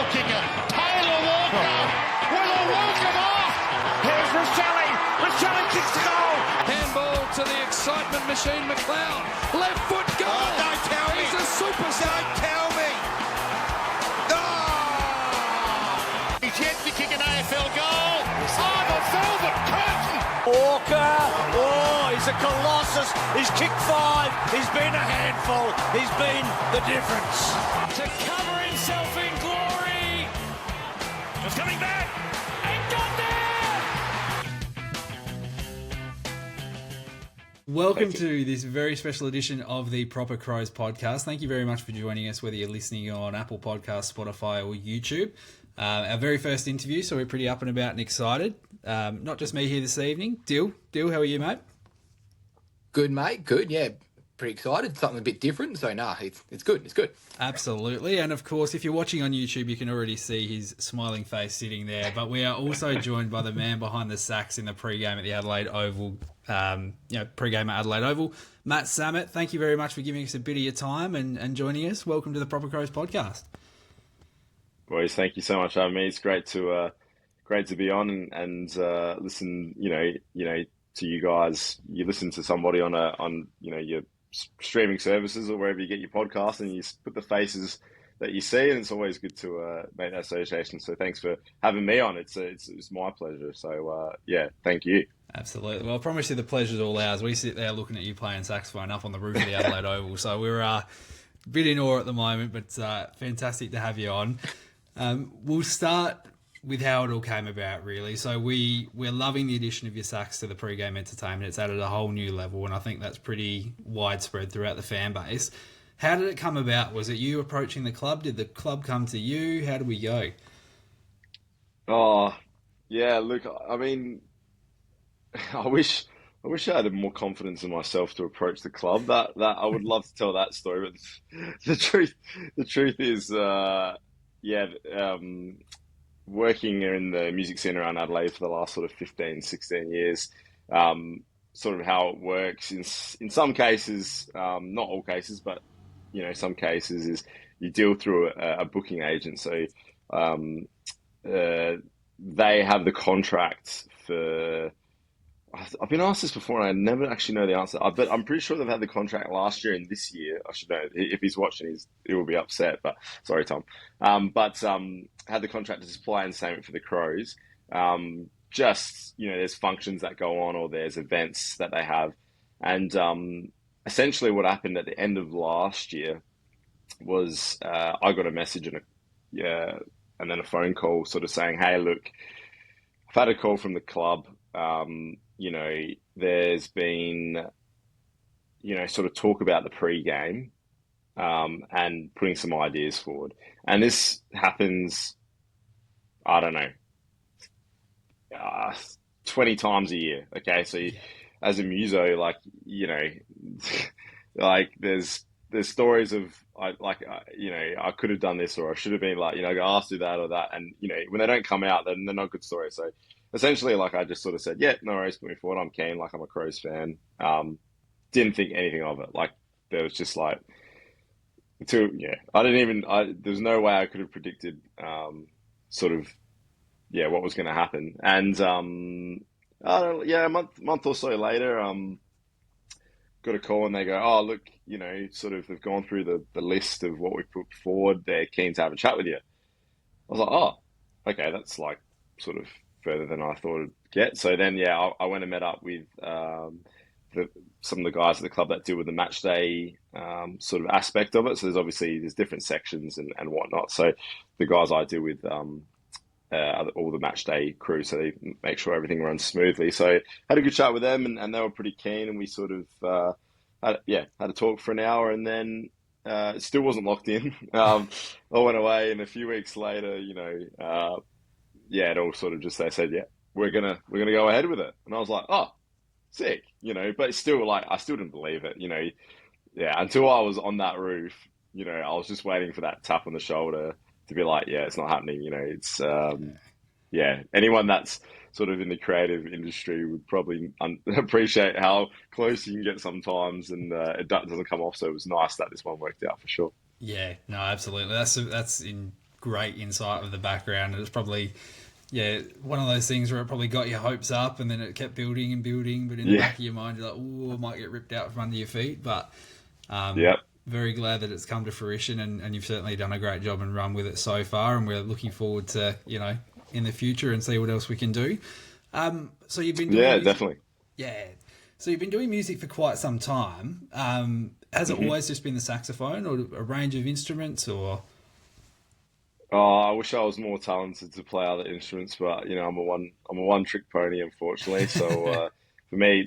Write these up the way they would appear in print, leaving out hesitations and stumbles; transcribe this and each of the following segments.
goal kicker, Taylor Walker, with a welcome off. Here's Roselli. Roselli kicks the goal. Handball to the excitement machine, McLeod. Left foot goal. Oh, don't tell me. He's a superstar. Don't tell me. Oh! He's yet to kick an AFL goal. Oh, the velvet curtain. Walker, he's a colossus. He's kicked 5. He's been a handful. He's been the difference. To cover himself in glory. He's coming back. And got there. Welcome to this very special edition of the Proper Crows podcast. Thank you very much for joining us, whether you're listening on Apple Podcasts, Spotify or YouTube. Our very first interview, so we're pretty up and about and excited. Not just me here this evening. Dill, how are you, mate? Good, mate. Good, yeah. Pretty excited. Something a bit different. So, it's good. It's good. Absolutely. And, of course, if you're watching on YouTube, you can already see his smiling face sitting there. But we are also joined by the man behind the sacks in the pregame at the Adelaide Oval, pregame at Adelaide Oval, Matt Sammut. Thank you very much for giving us a bit of your time and joining us. Welcome to the Proper Crows podcast. Boys, thank you so much for having me. It's great to be on and listen. To you guys. You listen to somebody on your streaming services or wherever you get your podcast, and you put the faces that you see, and it's always good to make that association. So thanks for having me on. It's my pleasure. So thank you. Absolutely. Well, I promise you the pleasure's all ours. We sit there looking at you playing saxophone up on the roof of the Adelaide Oval, so we're a bit in awe at the moment, but fantastic to have you on. We'll start with how it all came about, really. So we're loving the addition of your sax to the pre-game entertainment. It's added a whole new level, and I think that's pretty widespread throughout the fan base. How did it come about? Was it you approaching the club? Did the club come to you? How did we go? Oh, yeah, look, I mean, I wish I had more confidence in myself to approach the club. That I would love to tell that story, but the truth is, working in the music scene around Adelaide for the last sort of 15, 16 years, sort of how it works in some cases, not all cases, but, some cases is you deal through a booking agent. So they have the contract for... I've been asked this before and I never actually know the answer, but I'm pretty sure they've had the contract last year and this year. I should know. If he's watching, he will be upset, but sorry, Tom. Had the contract to supply entertainment for the Crows. There's functions that go on or there's events that they have. And essentially what happened at the end of last year was I got a message and then a phone call sort of saying, hey, look, I've had a call from the club. There's been, sort of talk about the pre-game and putting some ideas forward. And this happens, I don't know, 20 times a year. Okay. So as a muso, there's stories of, I could have done this or I should have been asked to do that or that. And, when they don't come out, then they're not good stories. So essentially, I just sort of said, yeah, no worries, put me forward. I'm keen. I'm a Crows fan. Didn't think anything of it. There was just I there's no way I could have predicted, what was going to happen. And, a month or so later, got a call and they go, oh, look, they've gone through the list of what we put forward. They're keen to have a chat with you. I was like, oh, okay, that's sort of further than I thought it'd get. So then, I went and met up with some of the guys at the club that deal with the match day sort of aspect of it. So there's different sections and whatnot. So the guys I deal with all the match day crew, so they make sure everything runs smoothly. So had a good chat with them and they were pretty keen, and we sort of had a talk for an hour, and then it still wasn't locked in. I went away, and a few weeks later, it all sort of just, they said, yeah, we're gonna go ahead with it. And I was like, oh, sick, but it's still I still didn't believe it, until I was on that roof, I was just waiting for that tap on the shoulder to be like, yeah, it's not happening. It's, anyone that's sort of in the creative industry would probably appreciate how close you can get sometimes, and it doesn't come off. So it was nice that this one worked out for sure. Yeah, no, absolutely. That's great insight of the background. And it's probably, one of those things where it probably got your hopes up and then it kept building and building. But in the back of your mind, you're like, oh, it might get ripped out from under your feet. But very glad that it's come to fruition, and you've certainly done a great job and run with it so far. And we're looking forward to, in the future and see what else we can do. So you've been doing music. Definitely. Yeah. So you've been doing music for quite some time. Has it always just been the saxophone, or a range of instruments, or? Oh, I wish I was more talented to play other instruments, but I'm a one trick pony, unfortunately. So for me,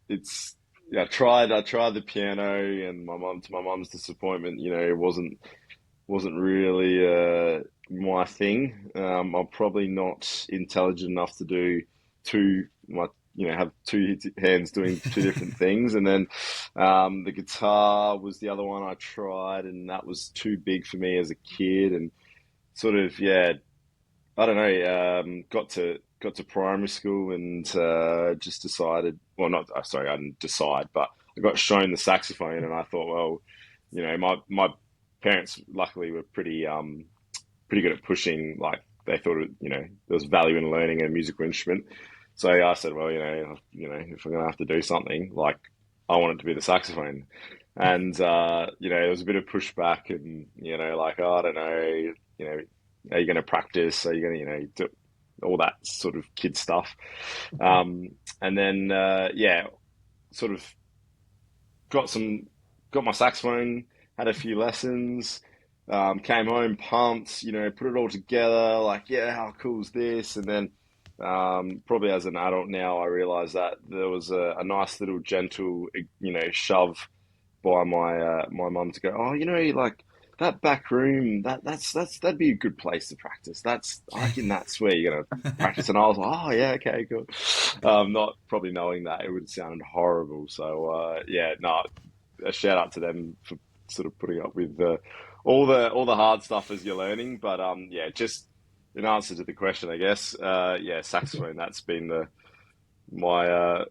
I tried the piano, and to my mum's disappointment, it wasn't really my thing. I'm probably not intelligent enough to do have two hands doing two different things. And then the guitar was the other one I tried, and that was too big for me as a kid. And sort of, I don't know, got to primary school and just decided, well, I didn't decide, but I got shown the saxophone, and I thought, well, my parents luckily were pretty good at pushing. Like, they thought there was value in learning a musical instrument. So I said, well, if I'm gonna have to do something, like, I want it to be the saxophone. And there was a bit of pushback, and like, oh, I don't know, are you going to practice? Are you going to do all that sort of kid stuff? And then sort of got my saxophone, had a few lessons, came home pumped, put it all together, like, how cool is this? And then probably as an adult now, I realized that there was a nice little gentle, shove by my mum to go, oh, like, that back room, that'd be a good place to practice. I reckon that's where you're gonna practice. And I was like, oh yeah, okay, cool. Not probably knowing that it would sound horrible. So a shout out to them for sort of putting up with all the hard stuff as you're learning. But just in answer to the question, I guess, saxophone. That's been my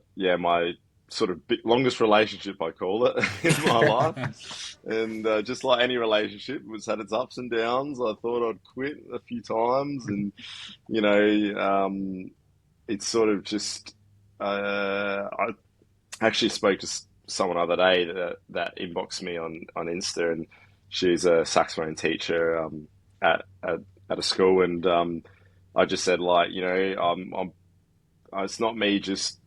sort of longest relationship, I call it, in my life. And just like any relationship, it's had its ups and downs. I thought I'd quit a few times, and it's sort of just. I actually spoke to someone the other day that inboxed me on Insta, and she's a saxophone teacher at a school, and I just said, like, it's not me just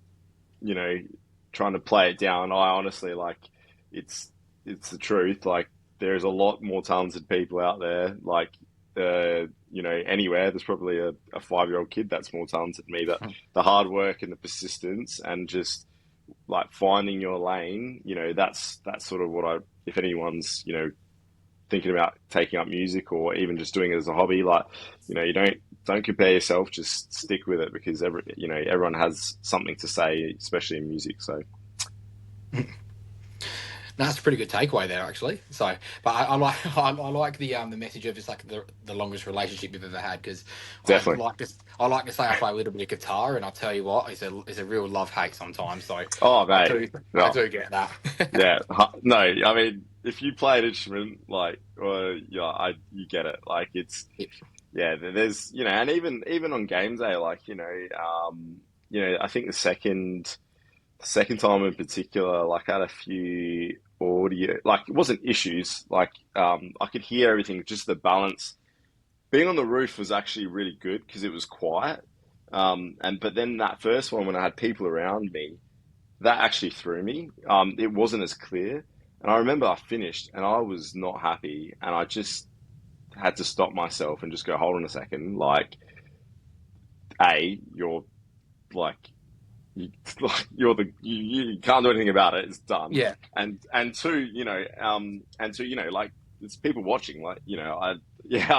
trying to play it down. I honestly, like, it's the truth. Like, there's a lot more talented people out there. Like, anywhere, there's probably a 5-year-old kid that's more talented than me. But the hard work and the persistence and just like finding your lane, that's sort of what if anyone's, thinking about taking up music or even just doing it as a hobby, like, you don't compare yourself, just stick with it, because everyone has something to say, especially in music. So That's a pretty good takeaway there, actually. So, but I like the message of it's like the longest relationship you've ever had, because definitely I like to say I play a little bit of guitar, and I'll tell you what, it's a real love hate sometimes. So mate, I do get that. Yeah, no, I mean, if you play an instrument, like, you get it. Like, it's there's and even on game day, like, I think the second time in particular, like, I had a few audio, like, it wasn't issues, like, I could hear everything, just the balance. Being on the roof was actually really good because it was quiet, but then that first one, when I had people around me, that actually threw me. It wasn't as clear, and I remember I finished and I was not happy, and I just had to stop myself and just go, hold on a second, like, you're like, you can't do anything about it. It's done. Yeah. And two, like, it's people watching. Like, I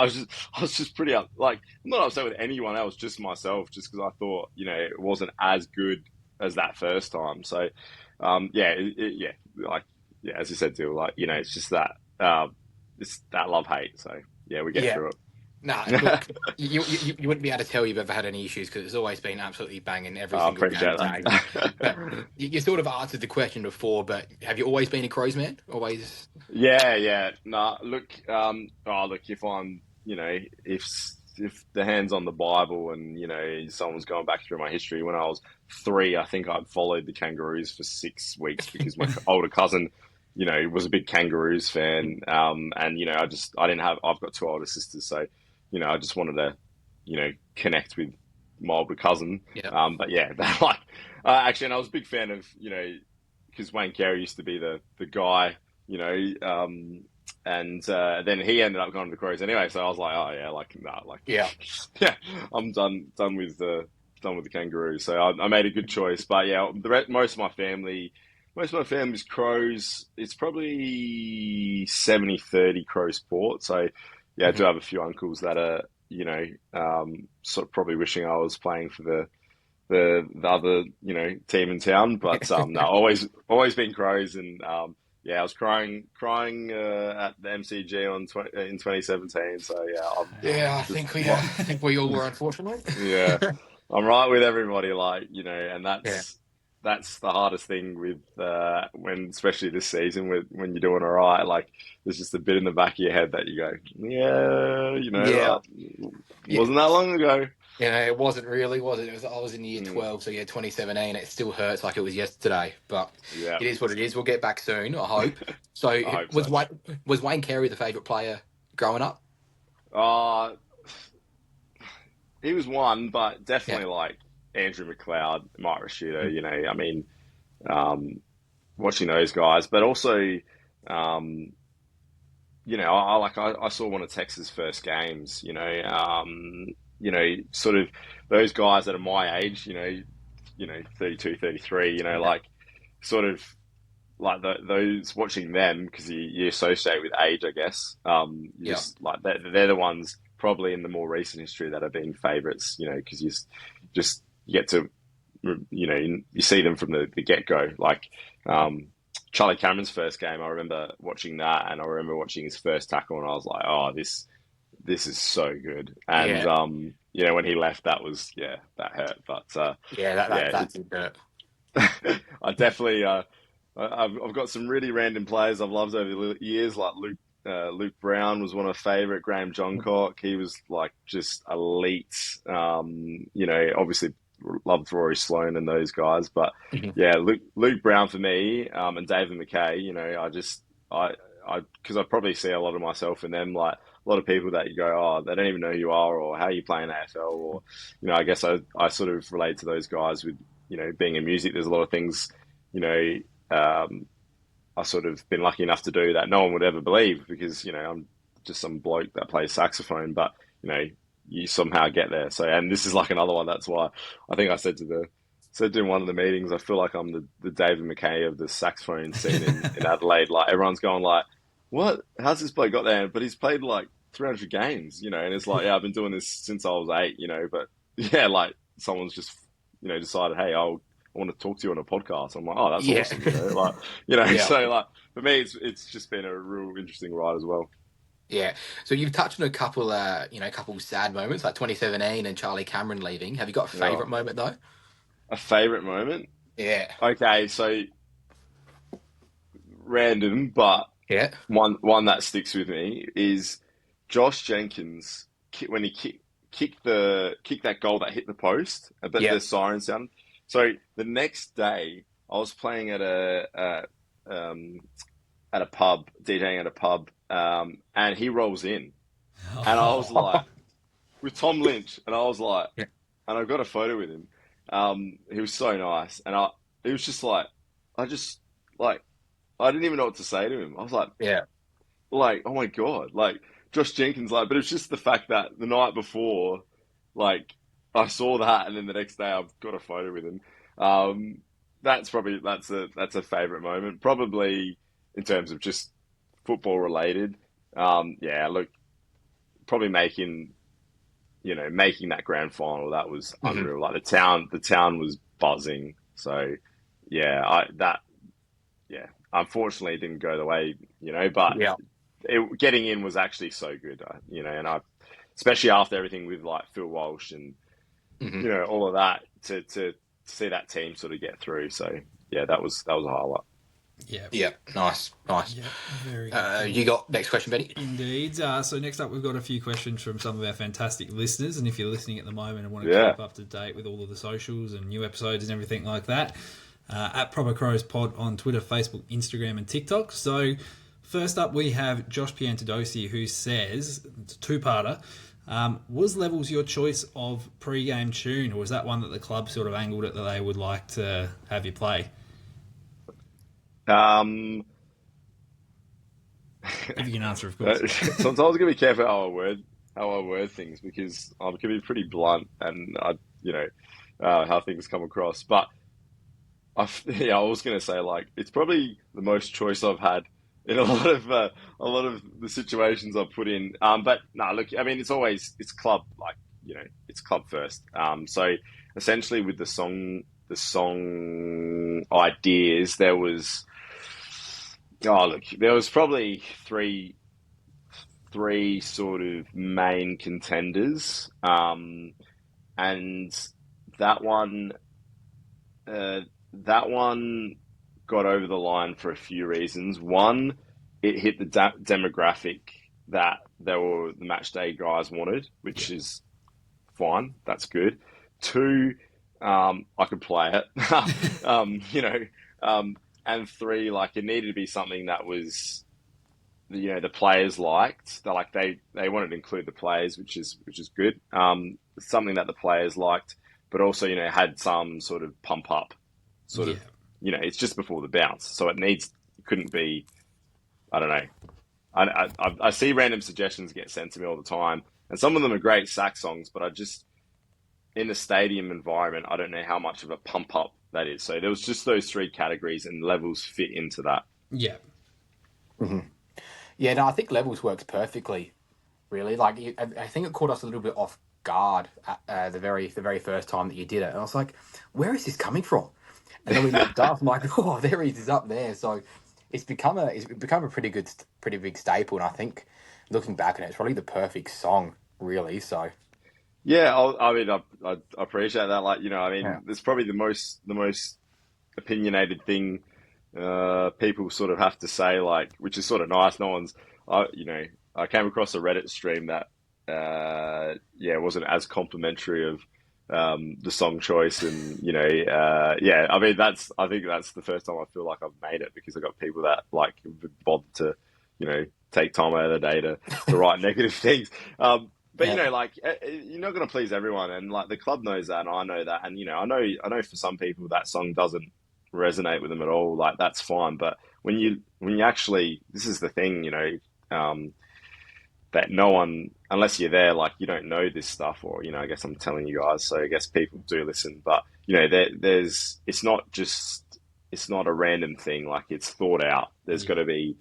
was just pretty like, I'm not upset with anyone else, just myself, just because I thought, it wasn't as good as that first time. So, as you said, Dill, like, it's just that it's that love hate. So we get through it. No, look, you wouldn't be able to tell you've ever had any issues, because it's always been absolutely banging every single game day. But you sort of answered the question before, but have you always been a Crows man? Always? Yeah. Nah, look, if I'm you know, if the hand's on the Bible and, you know, someone's going back through my history, when I was 3, I think I'd followed the Kangaroos for 6 weeks because my older cousin, you know, was a big Kangaroos fan. And, you know, I've got 2 older sisters. So, you know, I just wanted to, you know, connect with my older cousin. Yeah. But yeah, like, actually, and I was a big fan of, you know, because Wayne Carey used to be the guy, you know, and then he ended up going to the Crows anyway. So I was like, oh yeah, like nah, like Yeah. yeah, I'm done with the Kangaroos. So I made a good choice. But yeah, most of my family's Crows. It's probably 70-30 Crow sport. So yeah, I do have a few uncles that are, you know, sort of probably wishing I was playing for the other, you know, team in town. But no, always been Crows. And yeah, I was crying at the MCG in 2017. So yeah, I think we all were, unfortunately. yeah, I'm right with everybody. Like, you know, and Yeah. that's the hardest thing with when, especially this season, when you're doing all right. Like, there's just a bit in the back of your head that you go, yeah, you know, Yeah. wasn't that long ago. You know, it wasn't really, was it? I was in year 12, so yeah, 2017. It still hurts like it was yesterday, but Yeah, it is what it is. We'll get back soon, I hope. So, I hope so. Was Wayne Carey the favourite player growing up? He was one, but definitely Yeah. like Andrew McLeod, Mike Rashuda. You know, I mean, watching those guys, but also, you know, I saw one of Texas' first games. You know, sort of those guys that are my age. You know, 32, 33. You know, like sort of like those watching them, because you associate with age, I guess. Just like they're the ones probably in the more recent history that have been favourites. You know, because you just get to, you know, you see them from the get go. Like Charlie Cameron's first game, I remember watching that, and I remember watching his first tackle, and I was like, oh, this is so good. And you know, when he left, that hurt. But That did hurt. I definitely I've got some really random players I've loved over the years, like Luke Brown was one of my favourite. Graham Johncock, he was like just elite. You know, obviously loved Rory Sloane and those guys, but yeah, Luke Brown for me, and David McKay. You know, because I probably see a lot of myself in them, like a lot of people that you go, oh, they don't even know who you are or how you play in AFL, or, you know, I guess I sort of relate to those guys with, you know, being in music. There's a lot of things, you know, I sort of been lucky enough to do that no one would ever believe, because, you know, I'm just some bloke that plays saxophone, but, you know, you somehow get there. So, and this is like another one. That's why I think I said in one of the meetings, I feel like I'm the David McKay of the saxophone scene in Adelaide. Like, everyone's going like, what? How's this bloke got there? But he's played like 300 games, you know, and it's like, yeah, I've been doing this since I was 8, you know, but yeah, like someone's just, you know, decided, hey, I want to talk to you on a podcast. I'm like, oh, that's awesome, you know, like, you know, so like for me, it's just been a real interesting ride as well. Yeah. So you've touched on a couple, couple sad moments like 2017 and Charlie Cameron leaving. Have you got a favourite moment though? A favourite moment? Yeah. Okay, so random, but yeah, one that sticks with me is Josh Jenkins when he kicked that goal that hit the post, but the siren sounded. So the next day, I was playing at a pub, DJing at a pub, and he rolls in, and I was like, with Tom Lynch, and I was like, and I got a photo with him. He was so nice, and it was just like, I didn't even know what to say to him. I was like, oh my God, like Josh Jenkins, like, but it's just the fact that the night before, like, I saw that, and then the next day I've got a photo with him. That's a favourite moment, probably in terms of just football related. Look, probably making that grand final, that was unreal. Like the town was buzzing. So unfortunately it didn't go the way, you know, but getting in was actually so good, you know, and especially after everything with like Phil Walsh and, you know, all of that, to see that team sort of get through. So yeah, that was a highlight. Yeah, nice. Yeah, very good. You got next question, Benny? Indeed. So next up, we've got a few questions from some of our fantastic listeners, and if you're listening at the moment and want to keep up to date with all of the socials and new episodes and everything like that, at Proper Crows Pod on Twitter, Facebook, Instagram, and TikTok. So first up, we have Josh Piantadosi, who says, it's a two-parter, was Levels your choice of pre-game tune, or was that one that the club sort of angled it that they would like to have you play? If you can answer, of course. Sometimes I gotta be careful how I word things, because I can be pretty blunt, and how things come across. But I was gonna say, like, it's probably the most choice I've had in a lot of the situations I've put in. But no, look, I mean, it's club, like, it's club first. So essentially, with the song ideas, there was probably three sort of main contenders, and that one got over the line for a few reasons. One, it hit the demographic that the match day guys wanted, which is fine. That's good. Two, I could play it. And three, like, it needed to be something that was, the players liked. They wanted to include the players, which is good. Something that the players liked, but also, had some sort of pump up, it's just before the bounce, so it couldn't be, I don't know. I see random suggestions get sent to me all the time, and some of them are great sax songs, but in the stadium environment, I don't know how much of a pump up that is. So there was just those three categories, and Levels fit into that. Yeah. Mm-hmm. Yeah, no, I think Levels works perfectly, really. Like, I think it caught us a little bit off guard at the very first time that you did it. And I was like, where is this coming from? And then we looked up, I'm like, oh, there he is up there. So it's become a pretty big staple. And I think, looking back on it, it's probably the perfect song, really. So yeah, I appreciate that. Like, It's probably the most opinionated thing people sort of have to say, like, which is sort of nice. I came across a Reddit stream that wasn't as complimentary of the song choice, and I think that's the first time I feel like I've made it, because I got people that, like, bothered to take time out of the day to write negative things. But you're not going to please everyone, and, like, the club knows that, and I know that, and I know for some people that song doesn't resonate with them at all. Like, that's fine, but when you actually, this is the thing, that no one, unless you're there, like, you don't know this stuff, or I guess I'm telling you guys, so I guess people do listen, but it's not a random thing, like, it's thought out. There's got to be,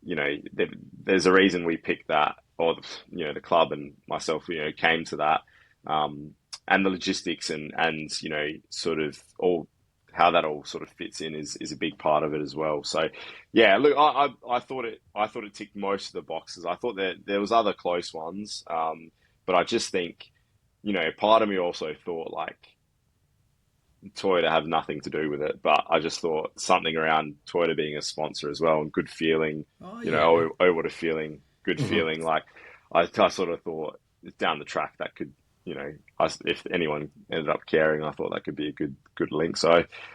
there's a reason we picked that, or the club and myself came to that, and the logistics and sort of all how that all sort of fits in is a big part of it as well. So yeah, look, I thought it ticked most of the boxes. I thought that there was other close ones, but I just think part of me also thought, like, Toyota have nothing to do with it, but I just thought something around Toyota being a sponsor as well, and good feeling, what a feeling, good feeling. Like, I sort of thought down the track that could, if anyone ended up caring, I thought that could be a good link. So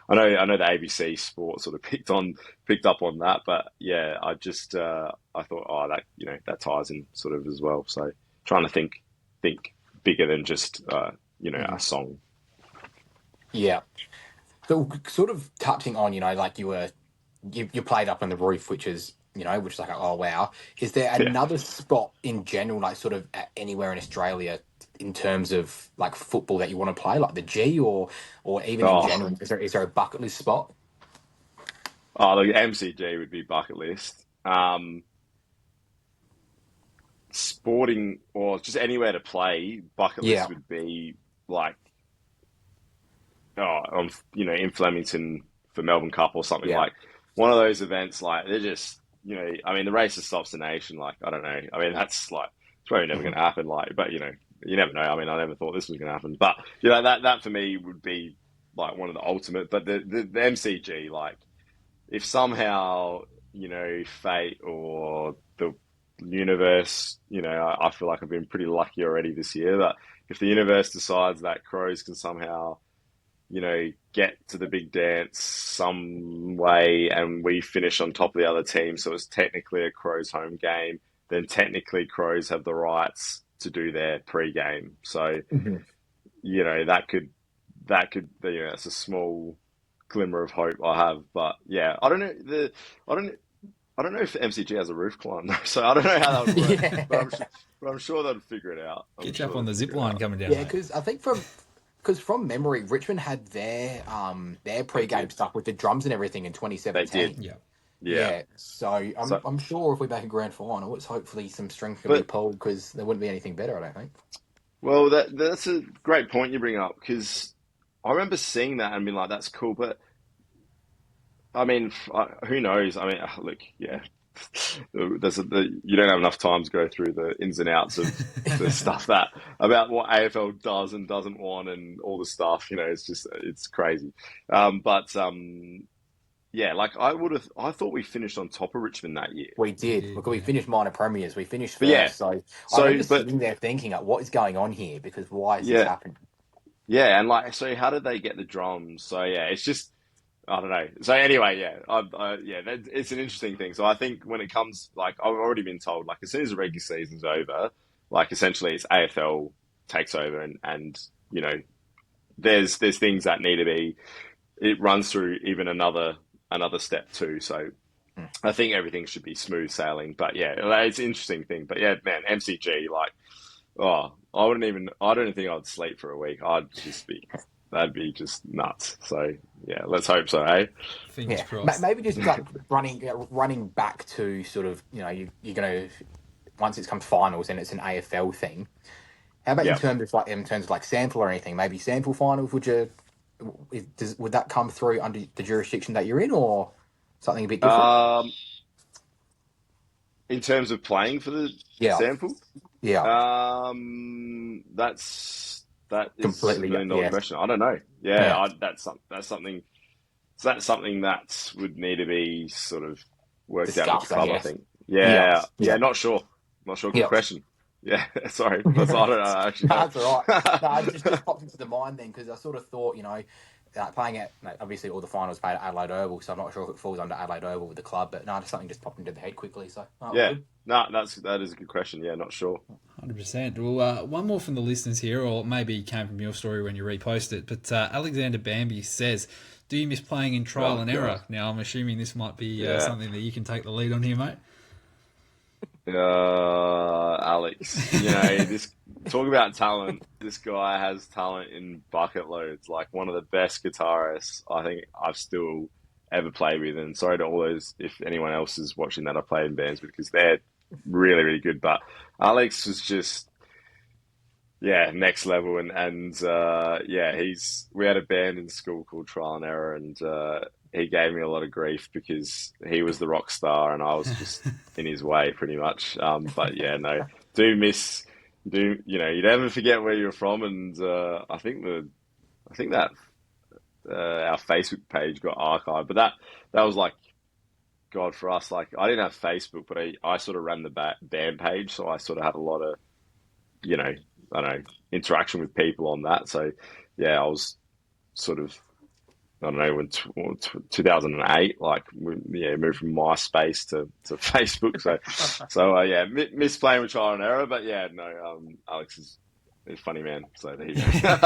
I know the ABC Sport sort of picked up on that, but yeah, I just I thought, that ties in sort of as well. So trying to think bigger than just a song. Yeah. So sort of touching on, like, you played up on the roof, which is like, oh wow. Is there another spot in general, like, sort of anywhere in Australia in terms of, like, football that you want to play, like the G, or even in general? Is there a bucket list spot? Oh, look, MCG would be bucket list. Sporting, or just anywhere to play, bucket list would be, like, in Flemington for Melbourne Cup or something, like one of those events. Like, they're just, the race that stops the nation. Like, I don't know. I mean, that's, like, it's probably never going to happen. Like, but you never know. I mean, I never thought this was going to happen. But that for me would be, like, one of the ultimate. But the MCG, like, if somehow, fate or the universe, I feel like I've been pretty lucky already this year that if the universe decides that Crows can somehow, get to the big dance some way and we finish on top of the other team, so it's technically a Crows home game, then technically Crows have the rights to do their pre-game. So, Mhm. that's a small glimmer of hope I have. But yeah, I don't know I don't know if the MCG has a roof climb though, so I don't know how that would work. But Yeah. I'm sure they'd figure it out. I'm Get you sure up on they'd the zip figure it line out. coming down, Yeah, mate. because I think from memory, Richmond had their They pre-game did. stuff with the drums and everything in They did. 2017. Yeah. Yeah. Yeah, so I'm So, I'm sure if we make a grand final, it's hopefully some strings can be but pulled because there wouldn't be anything better, I don't think. well, that's a great point you bring up because I remember seeing that and being like, "That's cool," but I mean, who knows? I mean, look, yeah, you don't have enough time to go through the ins and outs of the stuff that about what AFL does and doesn't want and all the stuff. It's crazy. But yeah, like I thought we finished on top of Richmond that year. We You did. did, Look, we yeah. finished minor premiers. We finished But yeah, first. So I so remember but sitting there thinking, like, what is going on here? Because why is this yeah, happening? yeah, and like, so how did they get the drums? So yeah, it's just. I don't know. So anyway, yeah, it's an interesting thing. So I think when it comes, like I've already been told, like as soon as the regular season's over, like essentially it's AFL takes over, and there's things that need to be. It runs through even another step too. So Hmm. I think everything should be smooth sailing. But yeah, it's an interesting thing. But yeah, man, MCG, like, oh, I don't think I'd sleep for a week. That'd be just nuts. So yeah, let's hope so, eh? Fingers Yeah, crossed. maybe just like running back to sort of you're gonna once it comes finals and it's an AFL thing. How about Yeah. in terms of like sample or anything? Maybe sample finals. Would that come through under the jurisdiction that you're in, or something a bit different? Um, in terms of playing for the Yeah, sample, yeah, that is a completely. million dollar Yeah, question. I don't know. Yeah, yeah. that's something. So that's something that would need to be sort of worked out with the Discussed, I club, I guess. think. Yeah, Yeah, yeah, yeah, not sure. Not sure. Good yeah. question. Yeah, sorry. I don't know. I actually don't. That's all right. No, it just popped into the mind then because I sort of thought, playing at obviously all the finals played at Adelaide Oval, so I'm not sure if it falls under Adelaide Oval with the club, but no, just something just popped into the head quickly. So all Yeah, good. no, that is a good question. Yeah, not sure. 100%. Well, one more from the listeners here, or maybe it came from your story when you repost it. But Alexander Bambi says, "Do you miss playing in trial Oh and God. error?" Now, I'm assuming this might be Yeah. something that you can take the lead on here, mate. Alex, this talk about talent. This guy has talent in bucket loads. Like one of the best guitarists I think I've still ever played with. And sorry to all those if anyone else is watching that I've played in bands with because they're really really good. But Alex was just next level. And we had a band in school called Trial and Error, and he gave me a lot of grief because he was the rock star and I was just in his way pretty much. But yeah, no, do miss, you never forget where you're from, and I think that our Facebook page got archived, but that was like God for us. Like I didn't have Facebook, but I sort of ran the band page, so I sort of had a lot of I don't know interaction with people on that. So yeah, I was sort of I don't know when 2008, like moved from MySpace to Facebook. Miss playing with trial and error, but yeah, no, Alex is a funny man. So there you go.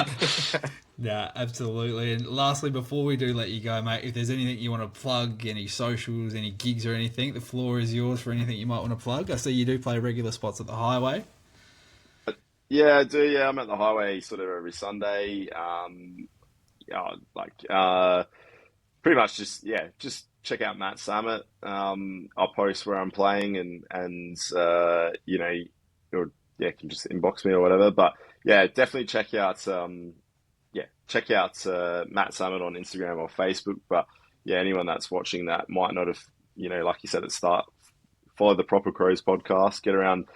Yeah, absolutely. And lastly, before we do let you go, mate, if there's anything you want to plug, any socials, any gigs or anything, the floor is yours for anything you might want to plug. I see you do play regular spots at the Highway. Yeah, I do. Yeah, I'm at the Highway sort of every Sunday. Yeah, pretty much just check out Matt Sammut. I'll post where I'm playing and or you can just inbox me or whatever. But yeah, definitely check out Matt Sammut on Instagram or Facebook. But yeah, anyone that's watching that might not have like you said at the start, follow the Proper Crows podcast, get around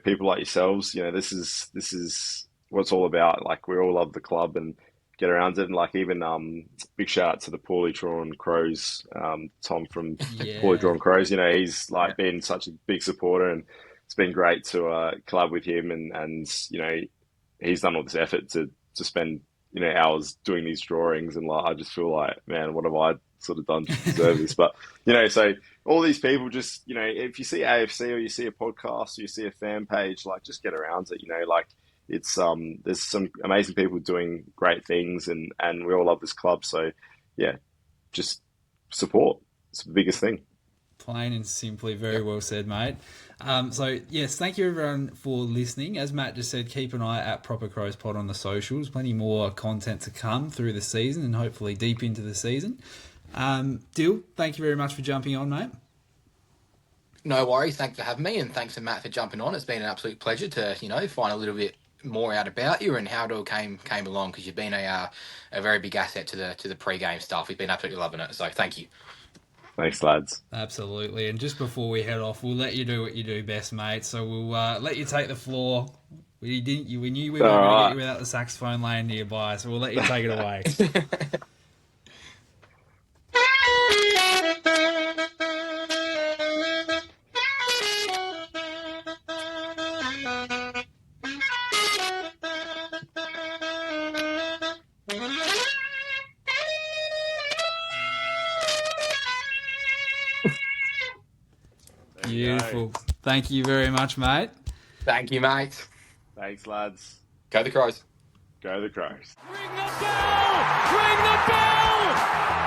people like yourselves. This is what it's all about. Like we all love the club and get around it. And like even big shout out to the Poorly Drawn Crows, Tom from Poorly Drawn Crows. You know, he's like been such a big supporter, and it's been great to collab with him. And you know, he's done all this effort to spend hours doing these drawings, and like I just feel like, man, what have I sort of done to deserve this? But so all these people just if you see AFC or you see a podcast or you see a fan page, like just get around it. Like it's there's some amazing people doing great things, and we all love this club. So yeah, just support. It's the biggest thing. Plain and simply, very well said, mate. So, yes, thank you everyone for listening. As Matt just said, keep an eye at Proper Crows Pod on the socials. Plenty more content to come through the season and hopefully deep into the season. Dill, thank you very much for jumping on, mate. No worries. Thanks for having me, and thanks to Matt for jumping on. It's been an absolute pleasure to, find a little bit more out about you and how it all came along, because you've been a very big asset to the pre-game stuff. We've been absolutely loving it. So thank you. Thanks, lads. Absolutely. And just before we head off, we'll let you do what you do best, mate. So we'll let you take the floor. We knew we weren't going to get you without the saxophone laying nearby, so we'll let you take it away. Beautiful. Thank you very much, mate. Thank you, mate. Thanks, lads. Go the Crows. Go the Crows. Ring the bell! Ring the bell!